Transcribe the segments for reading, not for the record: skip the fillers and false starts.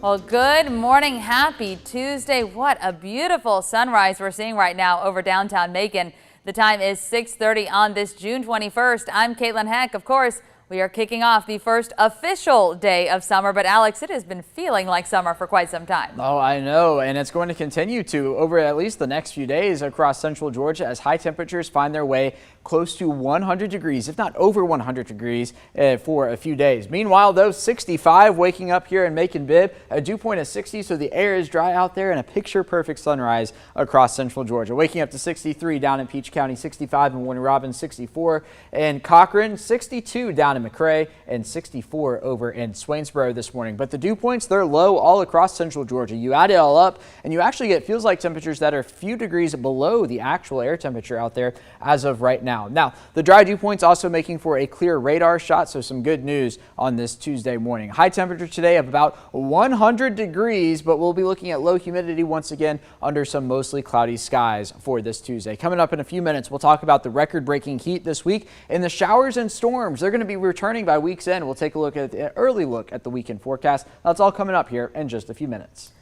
Well, good morning. Happy Tuesday. What a beautiful sunrise we're seeing right now over downtown Macon. The time is 6:30 on this June 21st. I'm Caitlin Heck. Of course, we are kicking off the first official day of summer. But Alex, it has been feeling like summer for quite some time. Oh, I know. And it's going to continue to over at least the next few days across central Georgia as high temperatures find their way close to 100 degrees, if not over 100 degrees for a few days. Meanwhile, though, 65 waking up here in Macon-Bibb, a dew point of 60, so the air is dry out there and a picture-perfect sunrise across central Georgia. Waking up to 63 down in Peach County, 65 in Warner Robins, 64 in Cochran, 62 down in McRae, and 64 over in Swainsboro this morning. But the dew points, they're low all across central Georgia. You add it all up, and you actually get feels like temperatures that are a few degrees below the actual air temperature out there as of right now. Now, the dry dew points also making for a clear radar shot, so some good news on this Tuesday morning. High temperature today of about 100 degrees, but we'll be looking at low humidity once again under some mostly cloudy skies for this Tuesday. Coming up in a few minutes, we'll talk about the record-breaking heat this week and the showers and storms. They're going to be returning by week's end. We'll take a look at an early look at the weekend forecast. That's all coming up here in just a few minutes.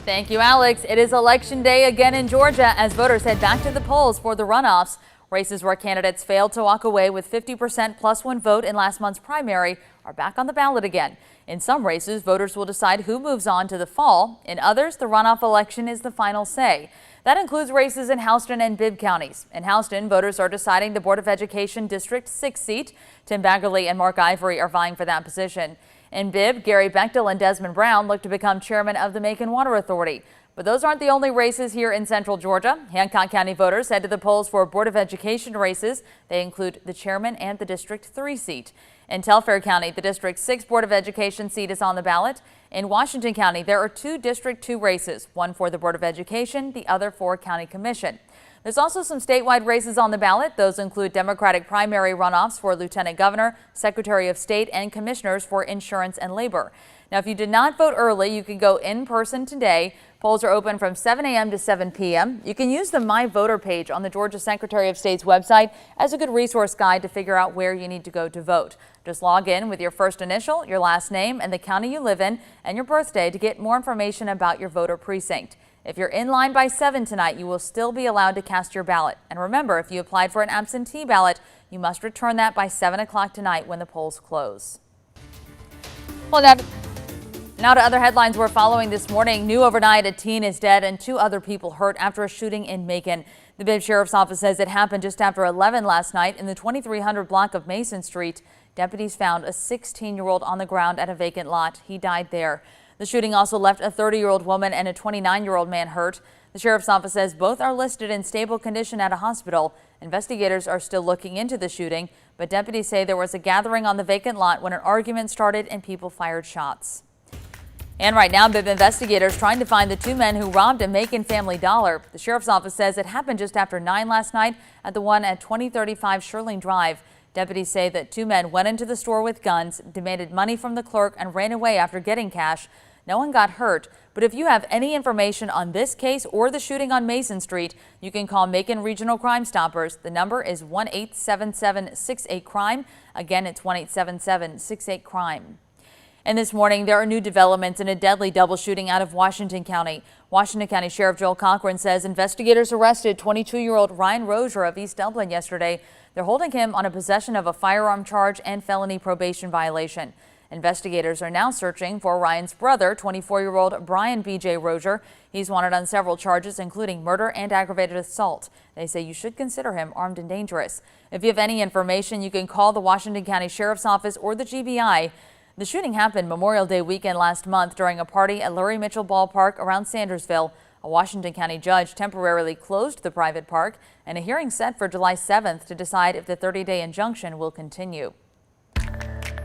Thank you, Alex. It is election day again in Georgia as voters head back to the polls for the runoffs. Races where candidates failed to walk away with 50% plus one vote in last month's primary are back on the ballot again. In some races, voters will decide who moves on to the fall. In others, the runoff election is the final say. That includes races in Houston and Bibb counties. In Houston, voters are deciding the Board of Education District 6 seat. Tim Baggerly and Mark Ivory are vying for that position. In Bibb, Gary Bechtel and Desmond Brown look to become chairman of the Macon Water Authority. But those aren't the only races here in central Georgia. Hancock County voters head to the polls for Board of Education races. They include the chairman and the District 3 seat. In Telfair County, the District 6 Board of Education seat is on the ballot. In Washington County, there are two District 2 races, one for the Board of Education, the other for County Commission. There's also some statewide races on the ballot. Those include Democratic primary runoffs for Lieutenant Governor, Secretary of State, and Commissioners for Insurance and Labor. Now, if you did not vote early, you can go in person today. Polls are open from 7 a.m. to 7 p.m. You can use the My Voter page on the Georgia Secretary of State's website as a good resource guide to figure out where you need to go to vote. Just log in with your first initial, your last name, and the county you live in, and your birthday to get more information about your voter precinct. If you're in line by 7 tonight, you will still be allowed to cast your ballot. And remember, if you applied for an absentee ballot, you must return that by 7 o'clock tonight when the polls close. Well, now to other headlines we're following this morning. New overnight, a teen is dead and two other people hurt after a shooting in Macon. The Bibb Sheriff's Office says it happened just after 11 last night in the 2300 block of Macon Street. Deputies found a 16-year-old on the ground at a vacant lot. He died there. The shooting also left a 30-year-old woman and a 29-year-old man hurt. The Sheriff's Office says both are listed in stable condition at a hospital. Investigators are still looking into the shooting, but deputies say there was a gathering on the vacant lot when an argument started and people fired shots. And right now, Bibb investigators trying to find the two men who robbed a Macon Family Dollar. The Sheriff's Office says it happened just after 9 last night at the one at 2035 Shirling Drive. Deputies say that two men went into the store with guns, demanded money from the clerk, and ran away after getting cash. No one got hurt, but if you have any information on this case or the shooting on Mason Street, you can call Macon Regional Crime Stoppers. The number is 1-877-68-CRIME. Again, it's 1-877-68-CRIME. And this morning, there are new developments in a deadly double shooting out of Washington County. Washington County Sheriff Joel Cochran says investigators arrested 22-year-old Ryan Rozier of East Dublin yesterday. They're holding him on a possession of a firearm charge and felony probation violation. Investigators are now searching for Ryan's brother, 24-year-old Brian B.J. Rozier. He's wanted on several charges, including murder and aggravated assault. They say you should consider him armed and dangerous. If you have any information, you can call the Washington County Sheriff's Office or the GBI. The shooting happened Memorial Day weekend last month during a party at Lurie Mitchell Ballpark around Sandersville. A Washington County judge temporarily closed the private park, and a hearing set for July 7th to decide if the 30-day injunction will continue.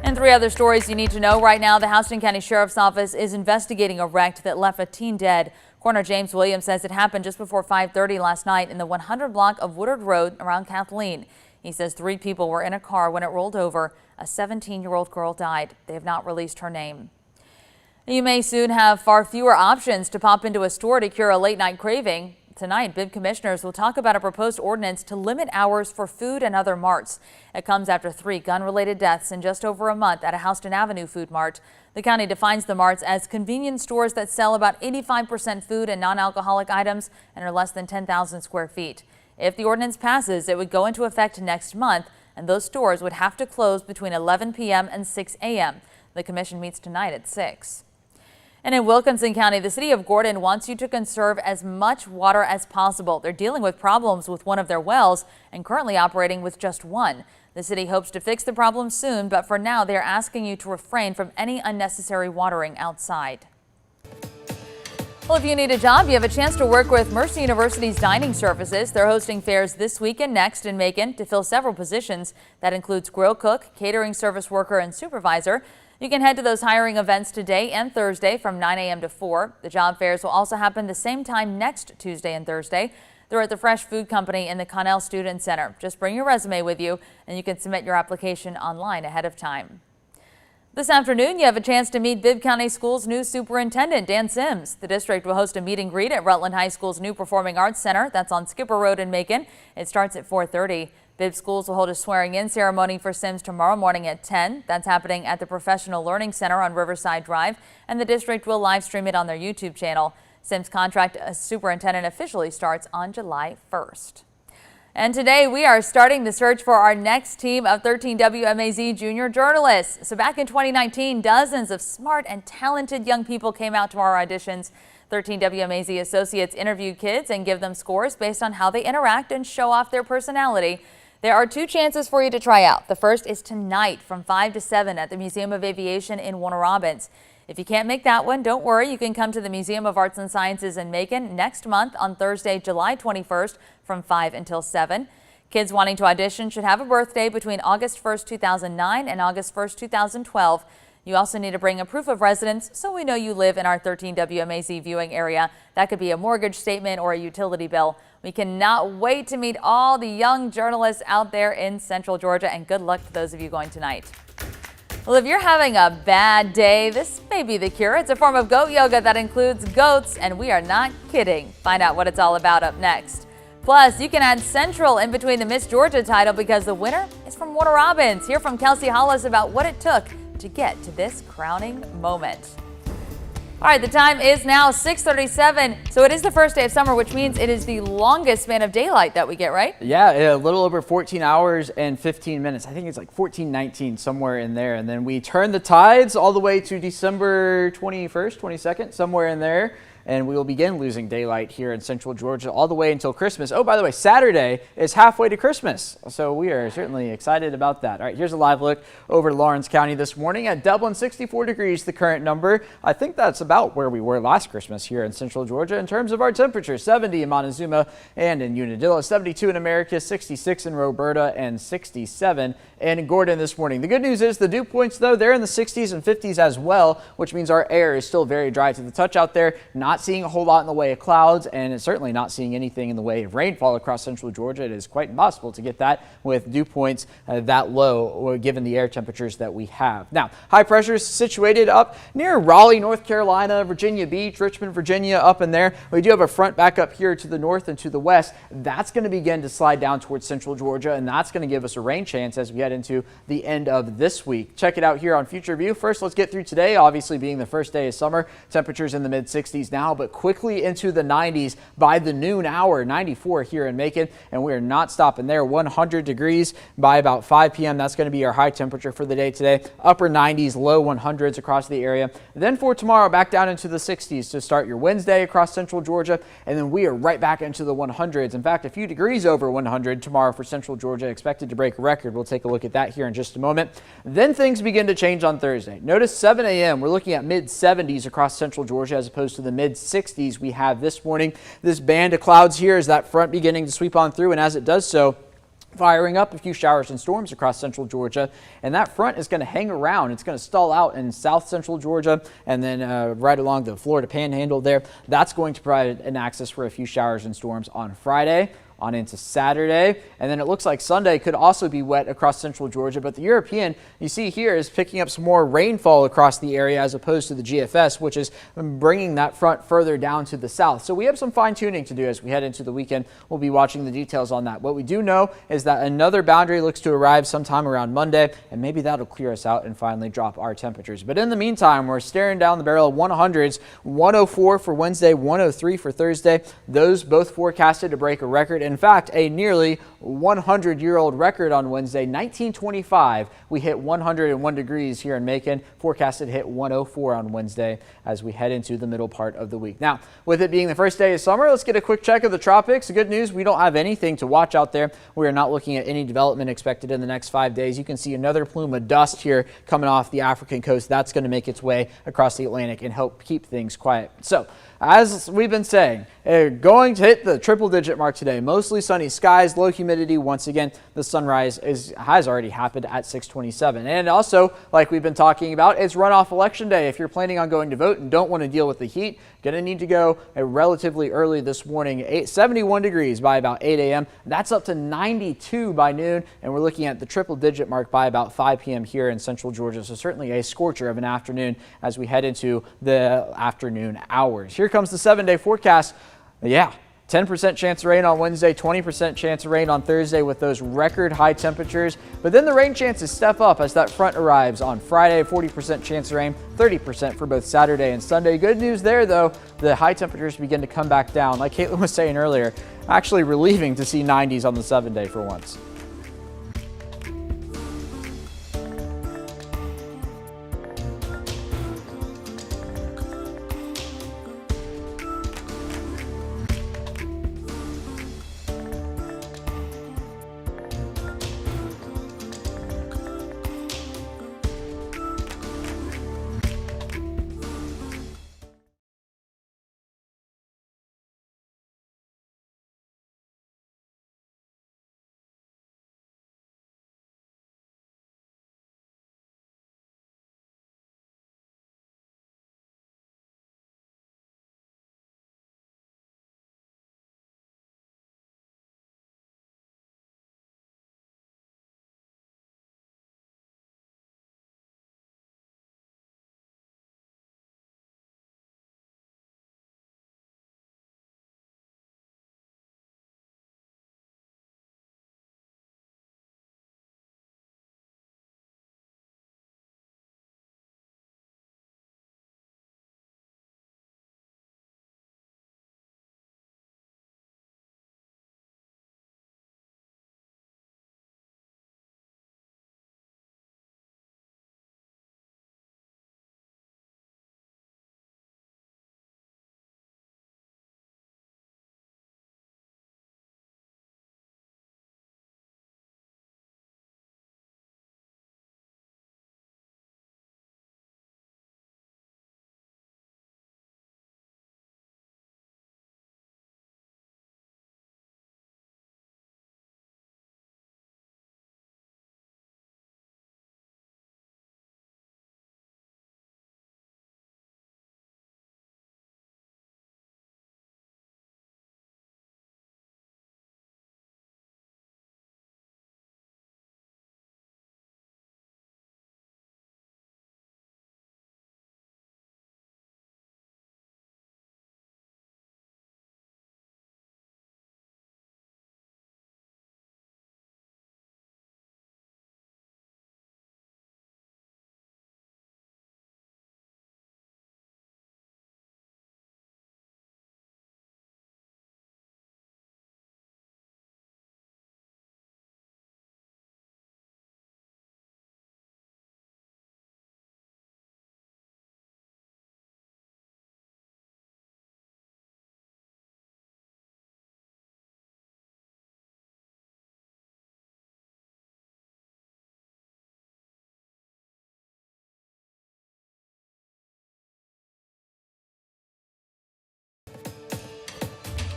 And three other stories you need to know right now. The Houston County Sheriff's Office is investigating a wreck that left a teen dead. Coroner James Williams says it happened just before 5:30 last night in the 100 block of Woodard Road around Kathleen. He says 3 people were in a car when it rolled over. A 17-year-old girl died. They have not released her name. You may soon have far fewer options to pop into a store to cure a late-night craving. Tonight, Bibb commissioners will talk about a proposed ordinance to limit hours for food and other marts. It comes after 3 gun-related deaths in just over a month at a Houston Avenue food mart. The county defines the marts as convenience stores that sell about 85% food and non-alcoholic items and are less than 10,000 square feet. If the ordinance passes, it would go into effect next month, and those stores would have to close between 11 p.m. and 6 a.m. The commission meets tonight at 6. And in Wilkinson County, the city of Gordon wants you to conserve as much water as possible. They're dealing with problems with one of their wells and currently operating with just one. The city hopes to fix the problem soon, but for now, they're asking you to refrain from any unnecessary watering outside. Well, if you need a job, you have a chance to work with Mercer University's dining services. They're hosting fairs this week and next in Macon to fill several positions. That includes grill cook, catering service worker, and supervisor. You can head to those hiring events today and Thursday from 9 a.m. to 4. The job fairs will also happen the same time next Tuesday and Thursday. They're at the Fresh Food Company in the Connell Student Center. Just bring your resume with you, and you can submit your application online ahead of time. This afternoon, you have a chance to meet Bibb County Schools' new superintendent, Dan Sims. The district will host a meet and greet at Rutland High School's new Performing Arts Center. That's on Skipper Road in Macon. It starts at 4:30. Bibb Schools will hold a swearing-in ceremony for Sims tomorrow morning at 10. That's happening at the Professional Learning Center on Riverside Drive, and the district will live stream it on their YouTube channel. Sims' contract as superintendent officially starts on July 1st. And today we are starting the search for our next team of 13 WMAZ junior journalists. So back in 2019, dozens of smart and talented young people came out to our auditions. 13 WMAZ associates interview kids and give them scores based on how they interact and show off their personality. There are 2 chances for you to try out. The first is tonight from 5 to 7 at the Museum of Aviation in Warner Robins. If you can't make that one, don't worry. You can come to the Museum of Arts and Sciences in Macon next month on Thursday, July 21st from 5 until 7. Kids wanting to audition should have a birthday between August 1st, 2009 and August 1st, 2012. You also need to bring a proof of residence so we know you live in our 13 WMAZ viewing area. That could be a mortgage statement or a utility bill. We cannot wait to meet all the young journalists out there in Central Georgia, and good luck to those of you going tonight. Well, if you're having a bad day, this may be the cure. It's a form of goat yoga that includes goats, and we are not kidding. Find out what it's all about up next. Plus, you can add Central in between the Miss Georgia title because the winner is from Warner Robins. Hear from Kelsey Hollis about what it took to get to this crowning moment. All right, the time is now 6:37. So it is the first day of summer, which means it is the longest span of daylight that we get, right? Yeah, a little over 14 hours and 15 minutes. I think it's like 14:19 somewhere in there. And then we turn the tides all the way to December 21st, 22nd, somewhere in there. And we will begin losing daylight here in Central Georgia all the way until Christmas. Oh, by the way, Saturday is halfway to Christmas, so we are certainly excited about that. All right, here's a live look over Lawrence County this morning. At Dublin, 64 degrees, the current number. I think that's about where we were last Christmas here in Central Georgia in terms of our temperature. 70 in Montezuma and in Unadilla, 72 in America, 66 in Roberta, and 67 in Gordon this morning. The good news is the dew points, though, they're in the 60s and 50s as well, which means our air is still very dry to the touch out there. Not seeing a whole lot in the way of clouds, and certainly not seeing anything in the way of rainfall across Central Georgia. It is quite impossible to get that with dew points that low, given the air temperatures that we have. Now, high pressure is situated up near Raleigh, North Carolina, Virginia Beach, Richmond, Virginia, up in there. We do have a front back up here to the north and to the west. That's going to begin to slide down towards Central Georgia, and that's going to give us a rain chance as we head into the end of this week. Check it out here on Future View. First, let's get through today, obviously being the first day of summer. Temperatures in the mid-60s now, but quickly into the 90s by the noon hour. 94 here in Macon, and we are not stopping there. 100 degrees by about 5 p.m. That's going to be our high temperature for the day today. Upper 90s, low 100s across the area. Then for tomorrow, back down into the 60s to start your Wednesday across Central Georgia, and then we are right back into the 100s. In fact, a few degrees over 100 tomorrow for Central Georgia, expected to break a record. We'll take a look at that here in just a moment. Then things begin to change on Thursday. Notice 7 a.m. we're looking at mid-70s across Central Georgia as opposed to the mid-60s we have this morning. This band of clouds here is that front beginning to sweep on through, and as it does so, firing up a few showers and storms across Central Georgia, and that front is going to hang around. It's going to stall out in South Central Georgia and then right along the Florida Panhandle there. That's going to provide an access for a few showers and storms on Friday. on into Saturday. And then it looks like Sunday could also be wet across central Georgia. But the European, you see here, is picking up some more rainfall across the area as opposed to the GFS, which is bringing that front further down to the south. So we have some fine tuning to do as we head into the weekend. We'll be watching the details on that. What we do know is that another boundary looks to arrive sometime around Monday, and maybe that'll clear us out and finally drop our temperatures. But in the meantime, we're staring down the barrel of 100s, 104 for Wednesday, 103 for Thursday. Those both forecasted to break a record. In fact, a nearly 100-year-old record on Wednesday, 1925. We hit 101 degrees here in Macon. Forecasted to hit 104 on Wednesday as we head into the middle part of the week. Now, with it being the first day of summer, let's get a quick check of the tropics. The good news, we don't have anything to watch out there. We are not looking at any development expected in the next 5 days. You can see another plume of dust here coming off the African coast. That's going to make its way across the Atlantic and help keep things quiet. So, as we've been saying, going to hit the triple-digit mark today. Mostly sunny skies, low humidity. Once again, the sunrise has already happened at 6:27. And also, like we've been talking about, it's runoff election day. If you're planning on going to vote and don't want to deal with the heat, going to need to go relatively early this morning. 71 degrees by about 8 a.m. That's up to 92 by noon, and we're looking at the triple-digit mark by about 5 p.m. here in central Georgia. So certainly a scorcher of an afternoon as we head into the afternoon hours. Here comes the 7-day forecast. Yeah, 10% chance of rain on Wednesday, 20% chance of rain on Thursday with those record high temperatures. But then the rain chances step up as that front arrives on Friday, 40% chance of rain, 30% for both Saturday and Sunday. Good news there, though, the high temperatures begin to come back down. Like Caitlin was saying earlier, actually relieving to see 90s on the 7-day for once.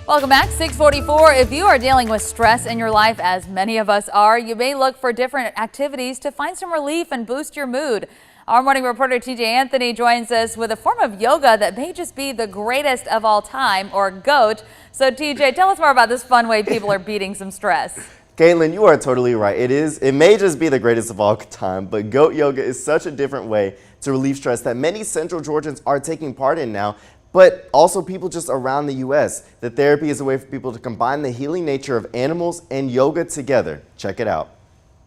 Welcome back, 644. If you are dealing with stress in your life, as many of us are, you may look for different activities to find some relief and boost your mood. Our morning reporter TJ Anthony joins us with a form of yoga that may just be the greatest of all time, or GOAT. So TJ, tell us more about this fun way people are beating some stress. Caitlin, you are totally right. It may just be the greatest of all time, but GOAT yoga is such a different way to relieve stress that many Central Georgians are taking part in now, but also people just around the U.S. The therapy is a way for people to combine the healing nature of animals and yoga together. Check it out.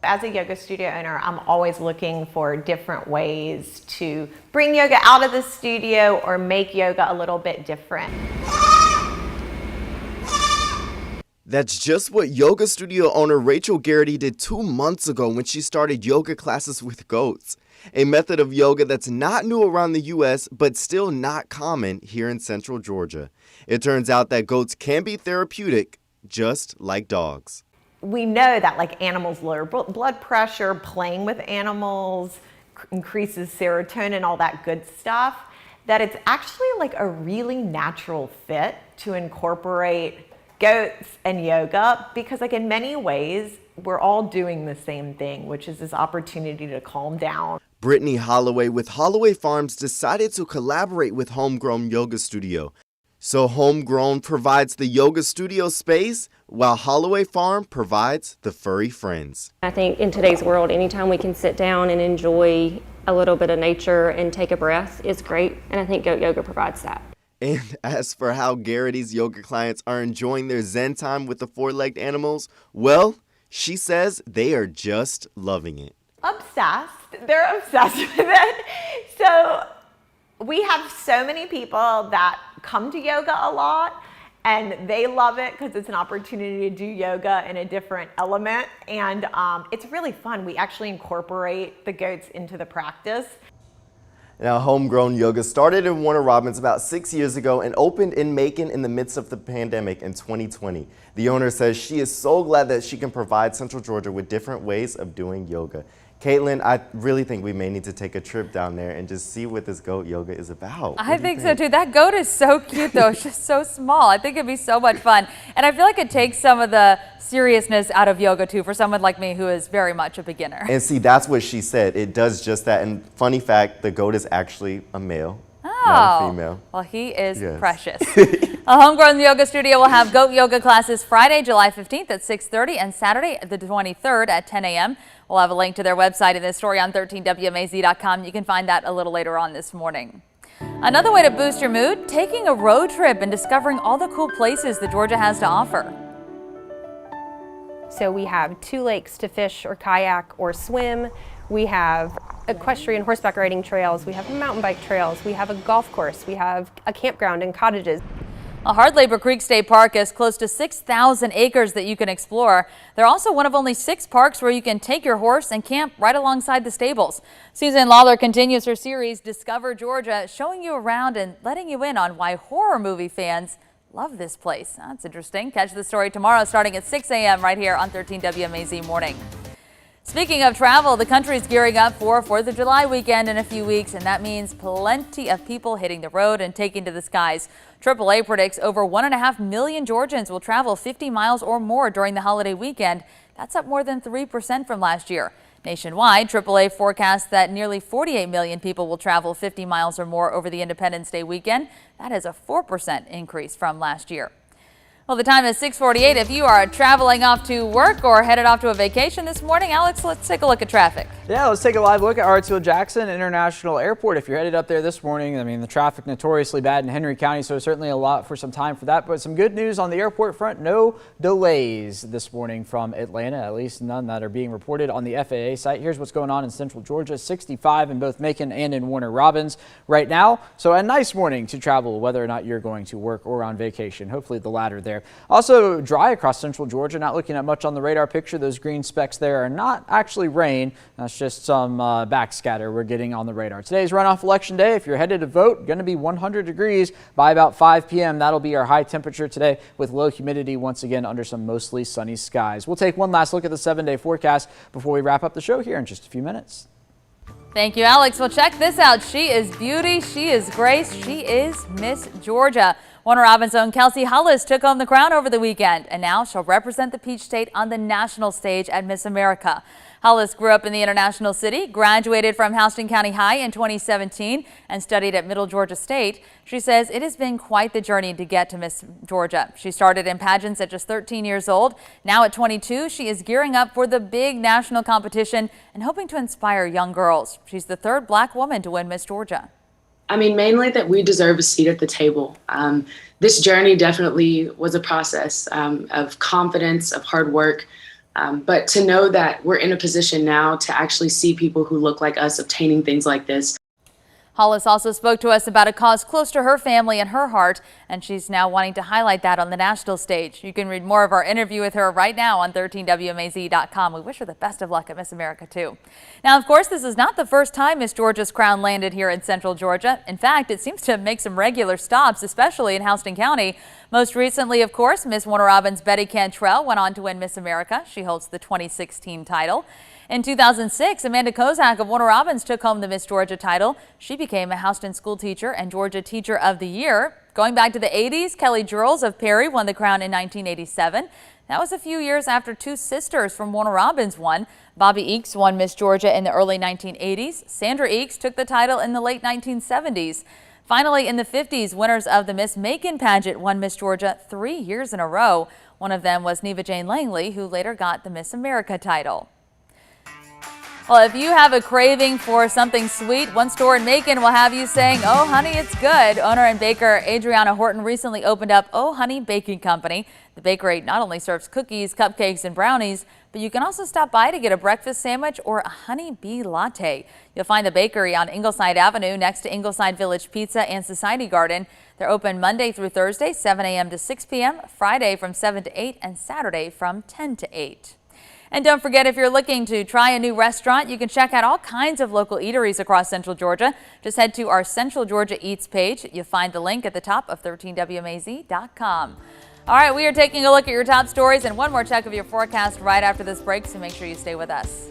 As a yoga studio owner, I'm always looking for different ways to bring yoga out of the studio or make yoga a little bit different. That's just what yoga studio owner Rachel Garrity did 2 months ago when she started yoga classes with goats, a method of yoga that's not new around the U.S., but still not common here in Central Georgia. It turns out that goats can be therapeutic, just like dogs. We know that like animals lower blood pressure, playing with animals increases serotonin, all that good stuff, that it's actually like a really natural fit to incorporate goats and yoga, because like in many ways, we're all doing the same thing, which is this opportunity to calm down. Brittany Holloway with Holloway Farms decided to collaborate with Homegrown Yoga Studio. So Homegrown provides the yoga studio space, while Holloway Farm provides the furry friends. I think in today's world, anytime we can sit down and enjoy a little bit of nature and take a breath is great, and I think GOAT Yoga provides that. And as for how Garrity's yoga clients are enjoying their Zen time with the four-legged animals, well, she says they are just loving it. Obsessed. They're obsessed with it. So we have so many people that come to yoga a lot, and they love it because it's an opportunity to do yoga in a different element, and it's really fun. We actually incorporate the goats into the practice. Now, Homegrown Yoga started in Warner Robins about 6 years ago and opened in Macon in the midst of the pandemic in 2020. The owner says she is so glad that she can provide Central Georgia with different ways of doing yoga. Caitlin, I really think we may need to take a trip down there and just see what this goat yoga is about. I think so too. That goat is so cute though. It's just so small. I think it'd be so much fun. And I feel like it takes some of the seriousness out of yoga too for someone like me who is very much a beginner. And see, that's what she said. It does just that. And funny fact, the goat is actually a male, not a female. Well, he is precious. A Homegrown Yoga Studio will have goat yoga classes Friday, July 15th at 6:30 and Saturday, the 23rd at 10 a.m. We'll have a link to their website in this story on 13WMAZ.com. You can find that a little later on this morning. Another way to boost your mood, taking a road trip and discovering all the cool places that Georgia has to offer. So we have 2 lakes to fish or kayak or swim. We have equestrian horseback riding trails. We have mountain bike trails. We have a golf course. We have a campground and cottages. Hard Labor Creek State Park has close to 6,000 acres that you can explore. They're also one of only 6 parks where you can take your horse and camp right alongside the stables. Susan Lawler continues her series, Discover Georgia, showing you around and letting you in on why horror movie fans love this place. That's interesting. Catch the story tomorrow starting at 6 a.m. right here on 13 WMAZ Morning. Speaking of travel, the country is gearing up for 4th of July weekend in a few weeks, and that means plenty of people hitting the road and taking to the skies. AAA predicts over 1.5 million Georgians will travel 50 miles or more during the holiday weekend. That's up more than 3% from last year. Nationwide, AAA forecasts that nearly 48 million people will travel 50 miles or more over the Independence Day weekend. That is a 4% increase from last year. Well, the time is 6:48. If you are traveling off to work or headed off to a vacation this morning, Alex, let's take a look at traffic. Yeah, let's take a live look at Hartsfield-Jackson International Airport. If you're headed up there this morning, I mean, the traffic notoriously bad in Henry County, so certainly a lot for some time for that. But some good news on the airport front, no delays this morning from Atlanta, at least none that are being reported on the FAA site. Here's what's going on in Central Georgia, 65 in both Macon and in Warner Robins right now. So a nice morning to travel, whether or not you're going to work or on vacation. Hopefully the latter there. Also dry across Central Georgia, not looking at much on the radar picture. Those green specks there are not actually rain. That's just some backscatter we're getting on the radar. Today's runoff election day. If you're headed to vote, going to be 100 degrees by about 5 p.m. That'll be our high temperature today with low humidity once again under some mostly sunny skies. We'll take one last look at the 7-day forecast before we wrap up the show here in just a few minutes. Thank you, Alex. Well, check this out. She is beauty. She is grace. She is Miss Georgia. Warner Robins' own Kelsey Hullis took home the crown over the weekend, and now she'll represent the Peach State on the national stage at Miss America. Hollis grew up in the International City, graduated from Houston County High in 2017, and studied at Middle Georgia State. She says it has been quite the journey to get to Miss Georgia. She started in pageants at just 13 years old. Now at 22, she is gearing up for the big national competition and hoping to inspire young girls. She's the third black woman to win Miss Georgia. I mean, mainly that we deserve a seat at the table. This journey definitely was a process of confidence, of hard work. But to know that we're in a position now to actually see people who look like us obtaining things like this. Hollis also spoke to us about a cause close to her family and her heart, and she's now wanting to highlight that on the national stage. You can read more of our interview with her right now on 13WMAZ.com. We wish her the best of luck at Miss America, too. Now, of course, this is not the first time Miss Georgia's crown landed here in Central Georgia. In fact, it seems to make some regular stops, especially in Houston County. Most recently, of course, Miss Warner Robins' Betty Cantrell went on to win Miss America. She holds the 2016 title. In 2006, Amanda Kozak of Warner Robins took home the Miss Georgia title. She became a Houston school teacher and Georgia Teacher of the Year. Going back to the 80s, Kelly Jurls of Perry won the crown in 1987. That was a few years after two sisters from Warner Robins won. Bobby Eakes won Miss Georgia in the early 1980s. Sandra Eakes took the title in the late 1970s. Finally, in the 50s, winners of the Miss Macon pageant won Miss Georgia 3 years in a row. One of them was Neva Jane Langley, who later got the Miss America title. Well, if you have a craving for something sweet, one store in Macon will have you saying, "Oh, honey, it's good." Owner and baker Adriana Horton recently opened up Oh Honey Baking Company. The bakery not only serves cookies, cupcakes, and brownies, but you can also stop by to get a breakfast sandwich or a honey bee latte. You'll find the bakery on Ingleside Avenue next to Ingleside Village Pizza and Society Garden. They're open Monday through Thursday, 7 a.m. to 6 p.m., Friday from 7 to 8, and Saturday from 10 to 8. And don't forget, if you're looking to try a new restaurant, you can check out all kinds of local eateries across Central Georgia. Just head to our Central Georgia Eats page. You'll find the link at the top of 13WMAZ.com. All right, we are taking a look at your top stories and one more check of your forecast right after this break, so make sure you stay with us.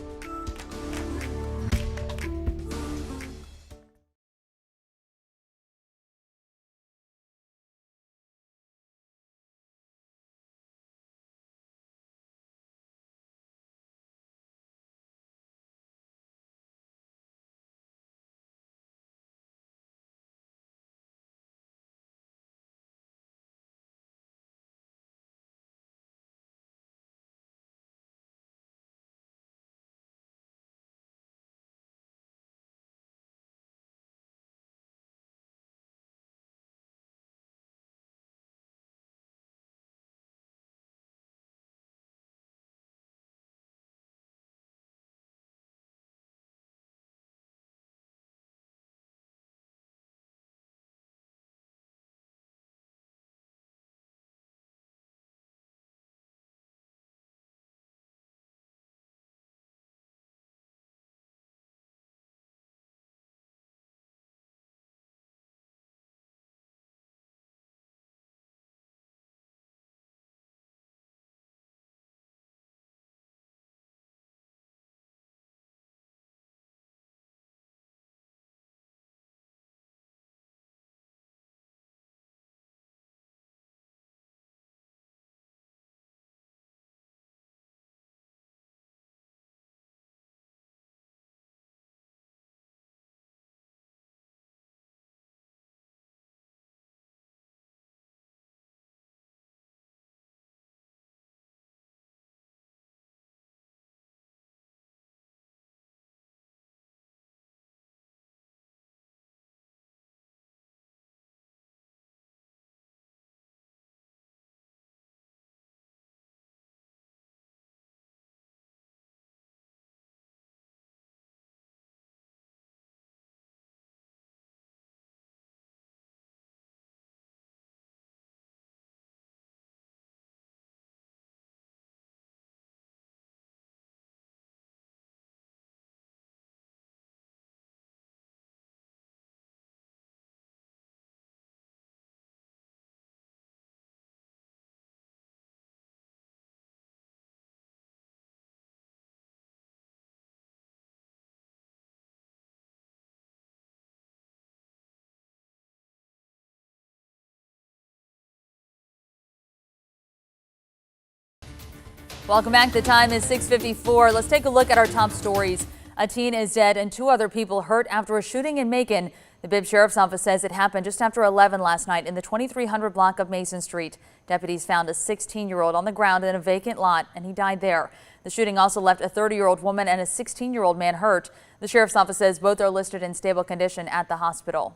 Welcome back. The time is 6:54. Let's take a look at our top stories. A teen is dead and 2 other people hurt after a shooting in Macon. The Bibb Sheriff's Office says it happened just after 11 last night in the 2300 block of Macon Street. Deputies found a 16-year-old on the ground in a vacant lot, and he died there. The shooting also left a 30-year-old woman and a 16-year-old man hurt. The Sheriff's Office says both are listed in stable condition at the hospital.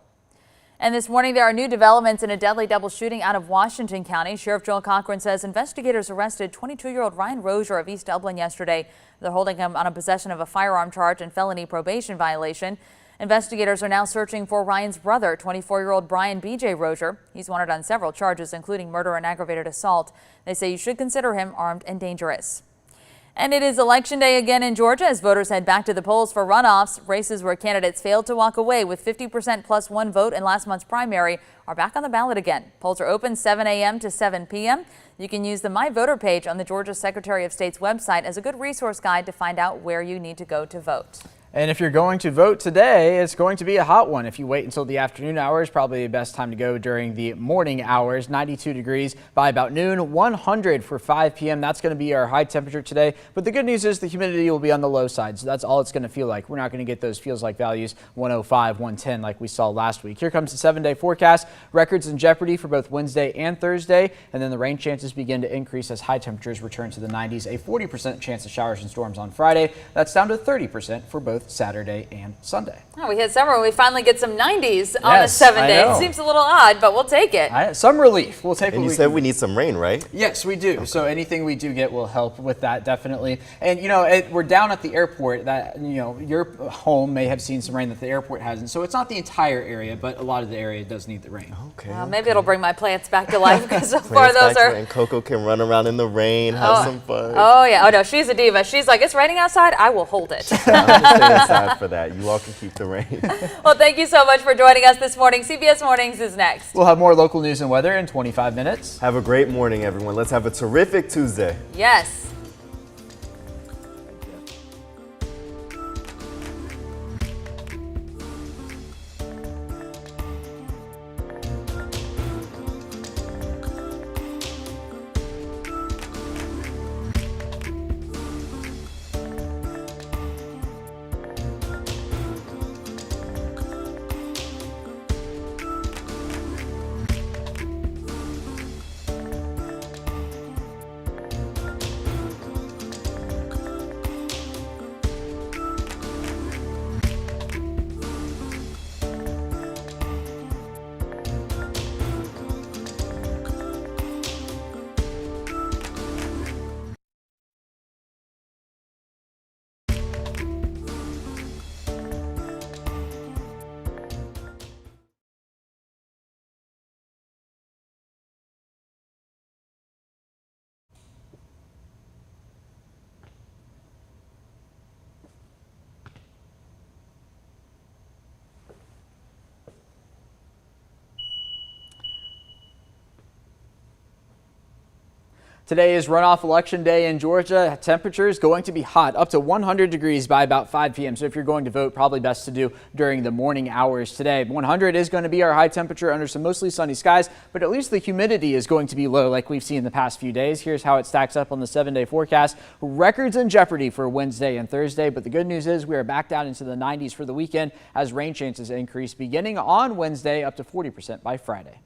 And this morning, there are new developments in a deadly double shooting out of Washington County. Sheriff Joel Cochran says investigators arrested 22-year-old Ryan Rozier of East Dublin yesterday. They're holding him on a possession of a firearm charge and felony probation violation. Investigators are now searching for Ryan's brother, 24-year-old Brian B.J. Rozier. He's wanted on several charges, including murder and aggravated assault. They say you should consider him armed and dangerous. And it is Election Day again in Georgia as voters head back to the polls for runoffs. Races where candidates failed to walk away with 50% plus 1 vote in last month's primary are back on the ballot again. Polls are open 7 a.m. to 7 p.m. You can use the My Voter page on the Georgia Secretary of State's website as a good resource guide to find out where you need to go to vote. And if you're going to vote today, it's going to be a hot one. If you wait until the afternoon hours, probably the best time to go during the morning hours. 92 degrees by about noon, 100 for 5 p.m. That's going to be our high temperature today. But the good news is the humidity will be on the low side, so that's all it's going to feel like. We're not going to get those feels like values 105, 110 like we saw last week. Here comes the 7-day forecast. Records in jeopardy for both Wednesday and Thursday. And then the rain chances begin to increase as high temperatures return to the 90s. A 40% chance of showers and storms on Friday. That's down to 30% for both Saturday and Sunday. Oh, we hit summer. We finally get some 90s on a 7-day. It seems a little odd, but we'll take it. Some relief. We'll take. And you said we need some rain, right? Yes, we do. Okay. So anything we do get will help with that, definitely. And you know, we're down at the airport. That your home may have seen some rain that the airport hasn't. So it's not the entire area, but a lot of the area does need the rain. Okay. Maybe it'll bring my plants back to life because so far those are. And Coco can run around in the rain, have some fun. Oh yeah. Oh no, she's a diva. She's like, it's raining outside. I will hold it. I'm gonna stay inside for that. You all can keep the rain. Well, thank you so much for joining us this morning. CBS Mornings is next. We'll have more local news and weather in 25 minutes. Have a great morning, everyone. Let's have a terrific Tuesday. Yes. Today is runoff election day in Georgia. Temperature is going to be hot, up to 100 degrees by about 5 p.m. So if you're going to vote, probably best to do during the morning hours today. 100 is going to be our high temperature under some mostly sunny skies, but at least the humidity is going to be low like we've seen in the past few days. Here's how it stacks up on the 7-day forecast. Records in jeopardy for Wednesday and Thursday, but the good news is we are back down into the 90s for the weekend as rain chances increase beginning on Wednesday up to 40% by Friday.